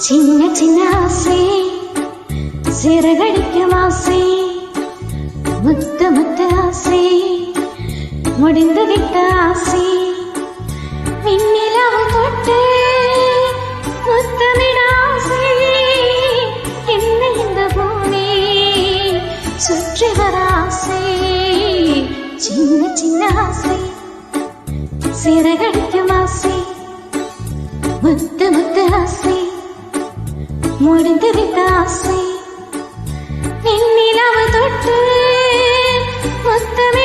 சின்ன சின்ன ஆசை சிறகடிக்கும் ஆசை முத்து முத்து ஆசை முடிந்து விட்ட ஆசை விண்ணிலவு தொட்டு முத்தமிட ஆசை என்ன இந்த பூமி சுற்றி வர ஆசை சின்ன சின்ன ஆசை சிறகடிக்கும் ஆசை முத்து முத்து ஆசை முடிந்து விட்ட ஆசை விண்ணிலவு தொட்டு முத்தமிட